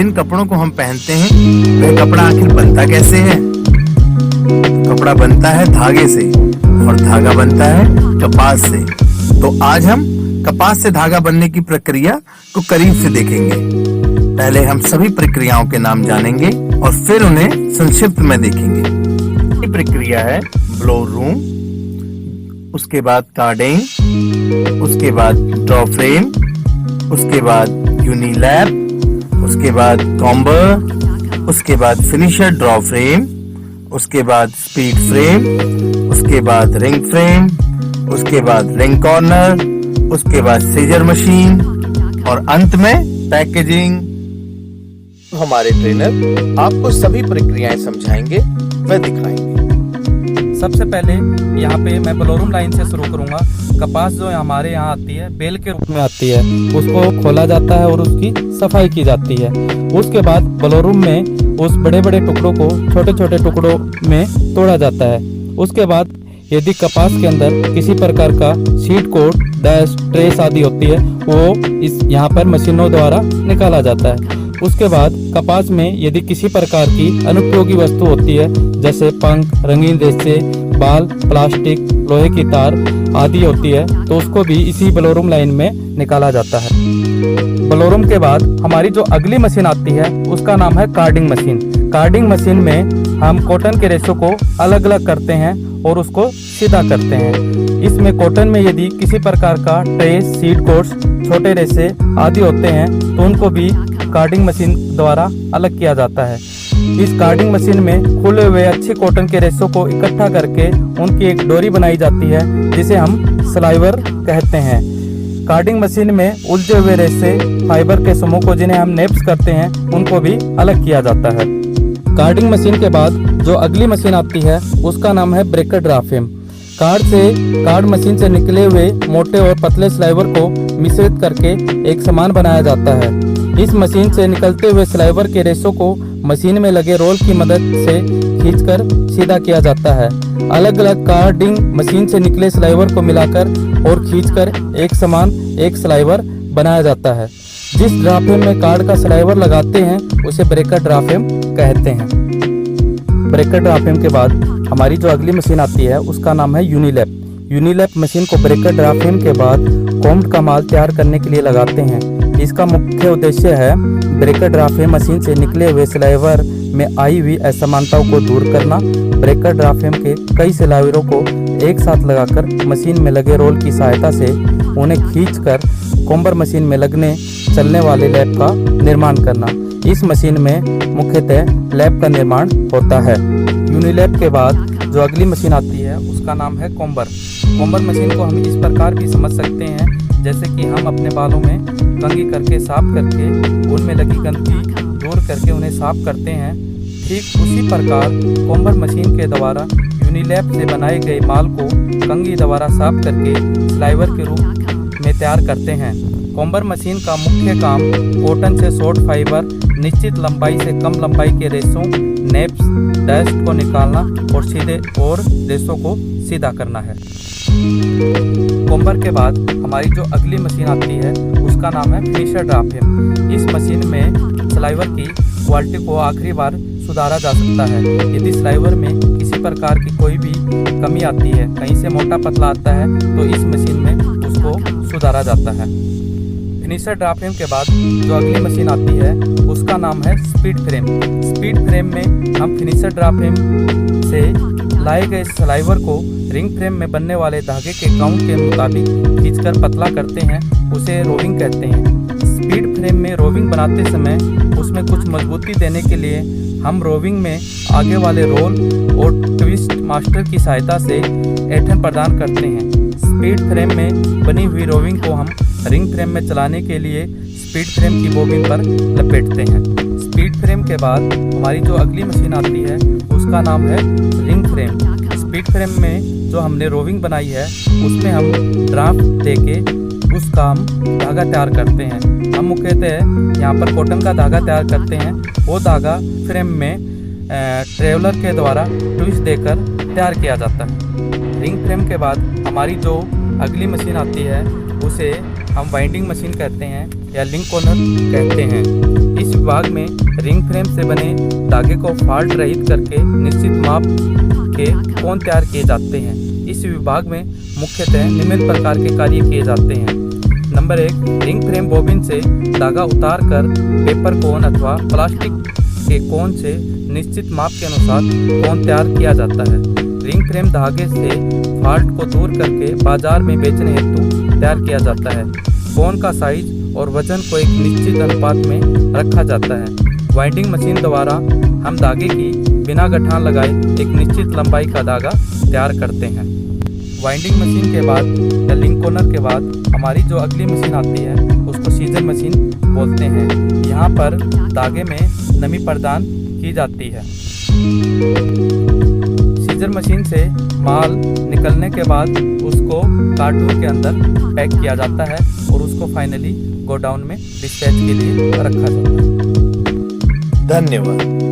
जिन कपड़ों को हम पहनते हैं वह कपड़ा आखिर बनता कैसे है? कपड़ा बनता है धागे से और धागा बनता है कपास से। तो आज हम कपास से धागा बनने की प्रक्रिया को करीब से देखेंगे। पहले हम सभी प्रक्रियाओं के नाम जानेंगे और फिर उन्हें संक्षिप्त में देखेंगे। ये प्रक्रिया है ब्लो रूम, उसके बाद कार्डिंग, उसके बाद ड्रॉ फ्रेम, उसके बाद यूनिलैप, उसके बाद कॉम्बर, उसके बाद फिनिशर ड्रॉ फ्रेम, उसके बाद स्पीड फ्रेम, उसके बाद रिंग फ्रेम, उसके बाद रिंग कॉर्नर, उसके बाद सीजर मशीन और अंत में पैकेजिंग। हमारे ट्रेनर आपको सभी प्रक्रियाएं समझाएंगे व दिखाएंगे। सबसे पहले यहाँ पे मैं ब्लोरूम लाइन से शुरू करूँगा। कपास जो हमारे यहाँ आती है बेल के रूप में आती है, उसको खोला जाता है और उसकी सफाई की जाती है। उसके बाद ब्लोरूम में उस बड़े बड़े टुकड़ों को छोटे छोटे टुकड़ों में तोड़ा जाता है। उसके बाद यदि कपास के अंदर किसी प्रकार का सीड कोट, डस्ट, ट्रेस आदि होती है वो इस यहाँ पर मशीनों द्वारा निकाला जाता है। उसके बाद कपास में यदि किसी प्रकार की अनुपयोगी वस्तु होती है जैसे पंख, रंगीन रेशे, बाल, प्लास्टिक, लोहे की तार आदि होती है तो उसको भी इसी ब्लोरूम लाइन में निकाला जाता है। ब्लोरूम के बाद हमारी जो अगली मशीन आती है उसका नाम है कार्डिंग मशीन। कार्डिंग मशीन में हम कॉटन के रेशों को अलग अलग करते हैं और उसको सीधा करते हैं। इसमें कॉटन में यदि किसी प्रकार का ट्रेस, सीड कोट्स, छोटे रेशे आदि होते हैं तो उनको भी कार्डिंग मशीन द्वारा अलग किया जाता है। इस कार्डिंग मशीन में खुले हुए अच्छे कॉटन के रेशों को इकट्ठा करके उनकी एक डोरी बनाई जाती है जिसे हम स्लाइवर कहते हैं। कार्डिंग मशीन में उलझे हुए रेशे, फाइबर के समूह को जिन्हें हम नेप्स करते हैं उनको भी अलग किया जाता है। कार्डिंग मशीन के बाद जो अगली मशीन आती है उसका नाम है breaker draw frame. Card machine से निकले हुए मोटे और पतले स्लाइवर को मिश्रित करके एक सामान बनाया जाता है। इस मशीन से निकलते हुए स्लाइवर के रेशों को मशीन में लगे रोल की मदद से खींचकर सीधा किया जाता है। अलग अलग कार्डिंग मशीन से निकले स्लाइवर को मिलाकर और खींचकर एक समान एक स्लाइवर बनाया जाता है। जिस ड्रा फ्रेम में कार्ड का स्लाइवर लगाते हैं उसे ब्रेकर ड्रा फ्रेम कहते हैं। ब्रेकर ड्रा फ्रेम के बाद हमारी जो अगली मशीन आती है उसका नाम है यूनिलैप। यूनिलैप मशीन को ब्रेकर ड्रा फ्रेम के बाद कॉम्ड का माल तैयार करने के लिए लगाते हैं। इसका मुख्य उद्देश्य है ब्रेकर ड्रा फ्रेम मशीन से निकले हुए स्लाइवर में आई हुई असमानताओं को दूर करना। ब्रेकर ड्रा फ्रेम के कई स्लाइवरों को एक साथ लगाकर मशीन में लगे रोल की सहायता से उन्हें खींचकर कॉम्बर मशीन में लगने चलने वाले लैप का निर्माण करना। इस मशीन में मुख्यतः लैप का निर्माण होता है। यूनिलैप के बाद जो अगली मशीन आती है उसका नाम है कॉम्बर। कॉम्बर मशीन को हम इस प्रकार भी समझ सकते हैं जैसे कि हम अपने बालों में कंघी करके साफ करके उनमें लगी गंदगी दूर करके उन्हें साफ करते हैं। ठीक उसी प्रकार कॉम्बर मशीन के द्वारा यूनिलैप से बनाए गए माल को कंघी द्वारा साफ करके स्लाइवर के रूप में तैयार करते हैं। कॉम्बर मशीन का मुख्य काम कॉटन से शॉर्ट फाइबर, निश्चित लंबाई से कम लंबाई के रेशों, नेप्स, डस्ट को निकालना और सीधे और रेशों को सीधा करना है। कॉम्बर के बाद हमारी जो अगली मशीन आती है उसका नाम है फिनिशर ड्रा फ्रेम। इस मशीन में स्लाइवर की क्वालिटी को आखिरी बार सुधारा जा सकता है। यदि स्लाइवर में किसी प्रकार की कोई भी कमी आती है, कहीं से मोटा पतला आता है तो इस मशीन में उसको सुधारा जाता है। फिनिशर ड्रा फ्रेम के बाद जो अगली मशीन आती है उसका नाम है स्पीड फ्रेम। स्पीड फ्रेम में हम फिनिशर ड्रा फ्रेम से लाए गए स्लाइवर को रिंग फ्रेम में बनने वाले धागे के काउंट के मुताबिक खींचकर पतला करते हैं, उसे रोविंग कहते हैं। स्पीड फ्रेम में रोविंग बनाते समय उसमें कुछ मजबूती देने के लिए हम रोविंग में आगे वाले रोल और ट्विस्ट मास्टर की सहायता से ऐंठन प्रदान करते हैं। स्पीड फ्रेम में बनी हुई रोविंग को हम रिंग फ्रेम में चलाने के लिए स्पीड फ्रेम की बोबिन पर लपेटते हैं। स्पीड फ्रेम के बाद हमारी जो अगली मशीन आती है उसका नाम है रिंग फ्रेम। स्पीड फ्रेम में जो हमने रोविंग बनाई है उसमें हम ड्राफ्ट देके उसका हम धागा तैयार करते हैं। हम मुख्यतः यहाँ पर कॉटन का धागा तैयार करते हैं। वो धागा फ्रेम में ट्रेवलर के द्वारा ट्विस्ट देकर तैयार किया जाता है। रिंग फ्रेम के बाद हमारी जो अगली मशीन आती है उसे हम वाइंडिंग मशीन कहते हैं या लिंक कॉर्नर कहते हैं। इस विभाग में रिंग फ्रेम से बने धागे को फॉल्ट रहित करके निश्चित माप के कोन तैयार किए जाते हैं। इस विभाग में मुख्यतः निम्न प्रकार के कार्य किए जाते हैं। नंबर 1, रिंग फ्रेम बोबिन से धागा उतार कर पेपर कोन अथवा प्लास्टिक के कोन से निश्चित माप के अनुसार कोन तैयार किया जाता है। रिंग फ्रेम धागे से फॉल्ट को दूर करके बाजार में बेचने हेतु तैयार किया जाता है। कोन का साइज और वजन को एक निश्चित अनुपात में रखा जाता है। वाइंडिंग मशीन द्वारा हम धागे की बिना गठान लगाए एक निश्चित लंबाई का धागा तैयार करते हैं। वाइंडिंग मशीन के बाद या लिंक कोनर के बाद हमारी जो अगली मशीन आती है उसको सीजर मशीन बोलते हैं। यहाँ पर धागे में नमी प्रदान की जाती है। सीजर मशीन से माल निकलने के बाद उसको कार्टून के अंदर पैक किया जाता है और उसको फाइनली गोडाउन में डिस्पैच के लिए रखा जाता है। धन्यवाद।